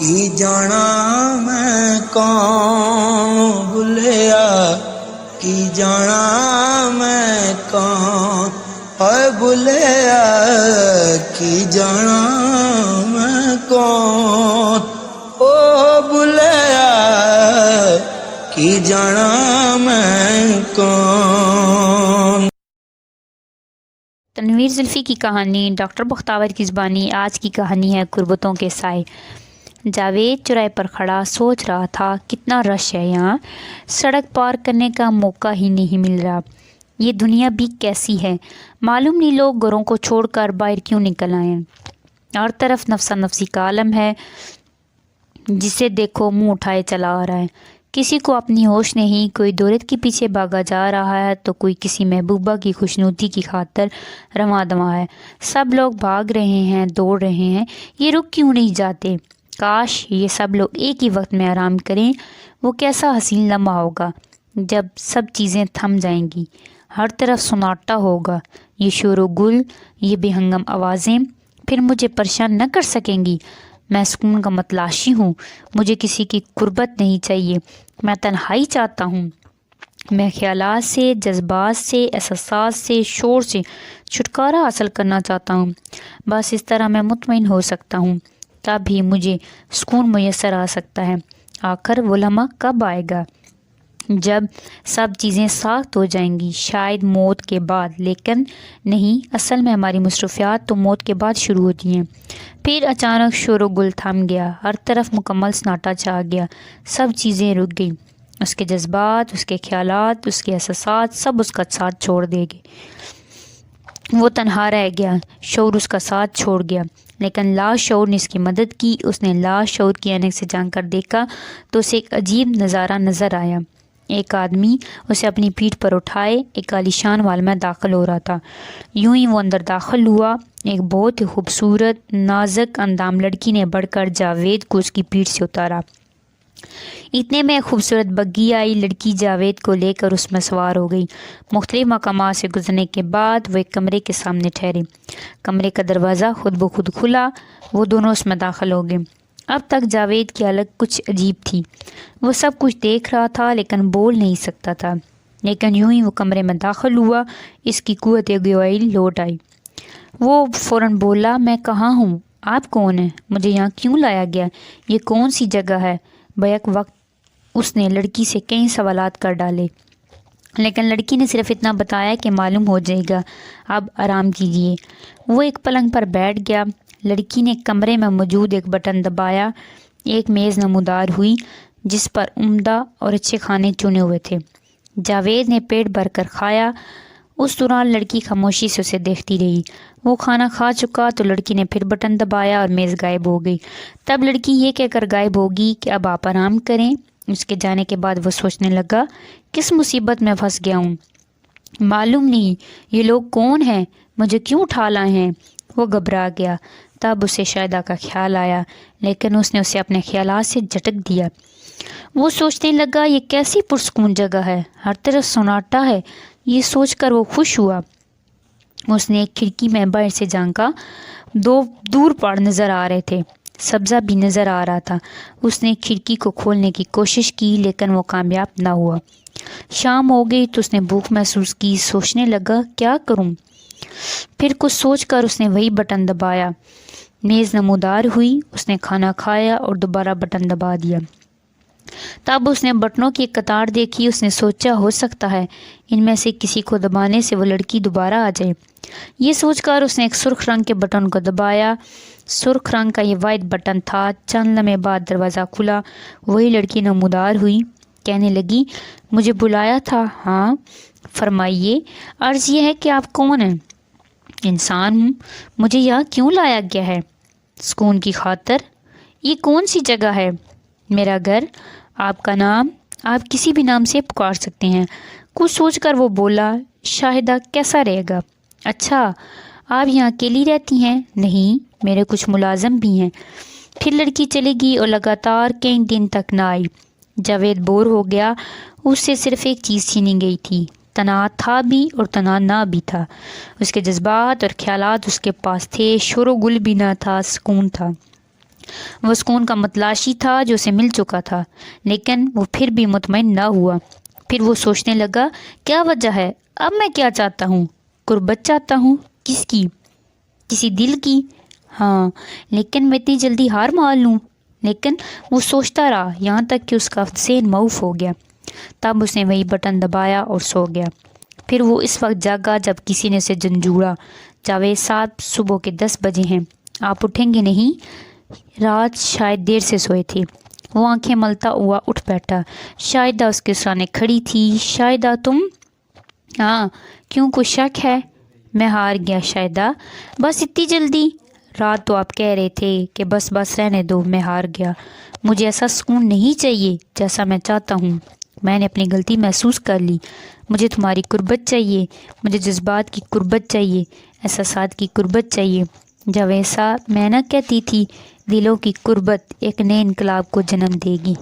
کی جانا میں کون بھولیا کی جانا میں کون اے بھولیا کی جانا میں کون او بھولیا کی جانا میں کون۔ تنویر زلفی کی کہانی ڈاکٹر بختاور کی زبانی۔ آج کی کہانی ہے غربتوں کے سائے۔ جاوید چوراہے پر کھڑا سوچ رہا تھا کتنا رش ہے یہاں، سڑک پار کرنے کا موقع ہی نہیں مل رہا۔ یہ دنیا بھی کیسی ہے، معلوم نہیں لوگ گھروں کو چھوڑ کر باہر کیوں نکل آئے ہیں۔ ہر طرف نفسا نفسی کا عالم ہے، جسے دیکھو منہ اٹھائے چلا آ رہا ہے۔ کسی کو اپنی ہوش نہیں، کوئی دولت کے پیچھے بھاگا جا رہا ہے تو کوئی کسی محبوبہ کی خوشنودی کی خاطر رواں دواں ہے۔ سب لوگ بھاگ رہے ہیں، دوڑ رہے ہیں، یہ رک کیوں نہیں جاتے؟ کاش یہ سب لوگ ایک ہی وقت میں آرام کریں، وہ کیسا حسین لمحہ ہوگا جب سب چیزیں تھم جائیں گی، ہر طرف سناٹا ہوگا، یہ شور و گل، یہ بے ہنگم آوازیں پھر مجھے پریشان نہ کر سکیں گی۔ میں سکون کا متلاشی ہوں، مجھے کسی کی قربت نہیں چاہیے، میں تنہائی چاہتا ہوں۔ میں خیالات سے، جذبات سے، احساسات سے، شور سے چھٹکارا حاصل کرنا چاہتا ہوں۔ بس اس طرح میں مطمئن ہو سکتا ہوں، تب ہی مجھے سکون میسر آ سکتا ہے۔ آخر وہ لمحہ کب آئے گا جب سب چیزیں ساخت ہو جائیں گی؟ شاید موت کے بعد، لیکن نہیں، اصل میں ہماری مصروفیات تو موت کے بعد شروع ہوتی ہیں۔ پھر اچانک شور و گل تھم گیا، ہر طرف مکمل سناٹا چھا گیا، سب چیزیں رک گئیں۔ اس کے جذبات، اس کے خیالات، اس کے احساسات سب اس کا ساتھ چھوڑ دے گئے۔ وہ تنہا رہ گیا، شعور اس کا ساتھ چھوڑ گیا، لیکن لا شعور نے اس کی مدد کی۔ اس نے لا شعور کی عینک سے جھانک کر دیکھا تو اسے ایک عجیب نظارہ نظر آیا۔ ایک آدمی اسے اپنی پیٹھ پر اٹھائے ایک عالیشان ہال میں داخل ہو رہا تھا۔ یوں ہی وہ اندر داخل ہوا، ایک بہت ہی خوبصورت نازک اندام لڑکی نے بڑھ کر جاوید کو اس کی پیٹھ سے اتارا۔ اتنے میں ایک خوبصورت بگھی آئی، لڑکی جاوید کو لے کر اس میں سوار ہو گئی۔ مختلف مقامات سے گزرنے کے بعد وہ ایک کمرے کے سامنے ٹھہرے۔ کمرے کا دروازہ خود بخود کھلا، وہ دونوں اس میں داخل ہو گئے۔ اب تک جاوید کی حالت کچھ عجیب تھی، وہ سب کچھ دیکھ رہا تھا لیکن بول نہیں سکتا تھا۔ لیکن یوں ہی وہ کمرے میں داخل ہوا، اس کی قوت گویائی لوٹ آئی۔ وہ فوراً بولا، میں کہاں ہوں؟ آپ کون ہیں؟ مجھے یہاں کیوں لایا گیا؟ یہ کون سی جگہ ہے؟ بیک وقت اس نے لڑکی سے کئی سوالات کر ڈالے، لیکن لڑکی نے صرف اتنا بتایا کہ معلوم ہو جائے گا، اب آرام کیجیے۔ وہ ایک پلنگ پر بیٹھ گیا۔ لڑکی نے کمرے میں موجود ایک بٹن دبایا، ایک میز نمودار ہوئی جس پر عمدہ اور اچھے کھانے چنے ہوئے تھے۔ جاوید نے پیٹ بھر کر کھایا۔ اس دوران لڑکی خاموشی سے اسے دیکھتی رہی۔ وہ کھانا کھا چکا تو لڑکی نے پھر بٹن دبایا اور میز غائب ہو گئی۔ تب لڑکی یہ کہہ کر غائب ہوگی کہ اب آپ آرام کریں۔ اس کے جانے کے بعد وہ سوچنے لگا، کس مصیبت میں پھنس گیا ہوں؟ معلوم نہیں یہ لوگ کون ہیں، مجھے کیوں اٹھا لائے ہیں؟ وہ گھبرا گیا۔ تب اسے شاہدہ کا خیال آیا، لیکن اس نے اسے اپنے خیالات سے جھٹک دیا۔ وہ سوچنے لگا، یہ کیسی پرسکون جگہ ہے، ہر طرف سناٹا ہے۔ یہ سوچ کر وہ خوش ہوا۔ اس نے ایک کھڑکی میں باہر سے جھانکا، دو دور پہاڑ نظر آ رہے تھے، سبزہ بھی نظر آ رہا تھا۔ اس نے کھڑکی کو کھولنے کی کوشش کی لیکن وہ کامیاب نہ ہوا۔ شام ہو گئی تو اس نے بھوک محسوس کی، سوچنے لگا کیا کروں؟ پھر کچھ سوچ کر اس نے وہی بٹن دبایا، میز نمودار ہوئی۔ اس نے کھانا کھایا اور دوبارہ بٹن دبا دیا۔ تب اس نے بٹنوں کی ایک قطار دیکھی۔ اس نے سوچا ہو سکتا ہے ان میں سے کسی کو دبانے سے وہ لڑکی دوبارہ آ جائے۔ یہ سوچ کر اس نے ایک سرخ رنگ کے بٹن کو دبایا۔ سرخ رنگ کا یہ واحد بٹن تھا۔ چند لمحے بعد دروازہ کھلا، وہی لڑکی نمودار ہوئی، کہنے لگی، مجھے بلایا تھا؟ ہاں فرمائیے، عرض یہ ہے کہ آپ کون ہیں؟ انسان ہوں۔ مجھے یہاں کیوں لایا گیا ہے؟ سکون کی خاطر۔ یہ کون سی جگہ ہے؟ میرا گھر۔ آپ کا نام؟ آپ کسی بھی نام سے پکار سکتے ہیں۔ کچھ سوچ کر وہ بولا، شاہدہ کیسا رہے گا؟ اچھا، آپ یہاں اکیلی رہتی ہیں؟ نہیں، میرے کچھ ملازم بھی ہیں۔ پھر لڑکی چلی گئی اور لگاتار کئی دن تک نہ آئی۔ جاوید بور ہو گیا۔ اس سے صرف ایک چیز چھینی گئی تھی، تنہا تھا بھی اور تنہا نہ بھی تھا۔ اس کے جذبات اور خیالات اس کے پاس تھے، شور و گل بھی نہ تھا، سکون تھا۔ وہ سکون کا متلاشی تھا جو اسے مل چکا تھا، لیکن وہ پھر بھی مطمئن نہ ہوا۔ پھر وہ سوچنے لگا، کیا وجہ ہے؟ اب میں کیا چاہتا ہوں؟ قربت چاہتا ہوں۔ کس کی؟ کسی دل کی؟ ہاں، لیکن میں اتنی جلدی ہار مان لوں؟ لیکن وہ سوچتا رہا یہاں تک کہ اس کا ذہن معوف ہو گیا۔ تب اس نے وہی بٹن دبایا اور سو گیا۔ پھر وہ اس وقت جاگا جب کسی نے اسے جھنجھوڑا، جاوید صاحب صبح کے 10 بجے ہیں، آپ اٹھیں گے نہیں؟ رات شاید دیر سے سوئے تھے۔ وہ آنکھیں ملتا ہوا اٹھ بیٹھا۔ شاہدہ اس کے سامنے کھڑی تھی۔ شاہدہ تم؟ ہاں، کیوں کوئی شک ہے؟ میں ہار گیا شاہدہ، بس اتنی جلدی؟ رات تو آپ کہہ رہے تھے کہ بس رہنے دو، میں ہار گیا۔ مجھے ایسا سکون نہیں چاہیے جیسا میں چاہتا ہوں۔ میں نے اپنی غلطی محسوس کر لی۔ مجھے تمہاری قربت چاہیے، مجھے جذبات کی قربت چاہیے، احساسات کی قربت چاہیے۔ جاوید صاحب، میں نہ کہتی تھی دلوں کی قربت ایک نئے انقلاب کو جنم دے گی۔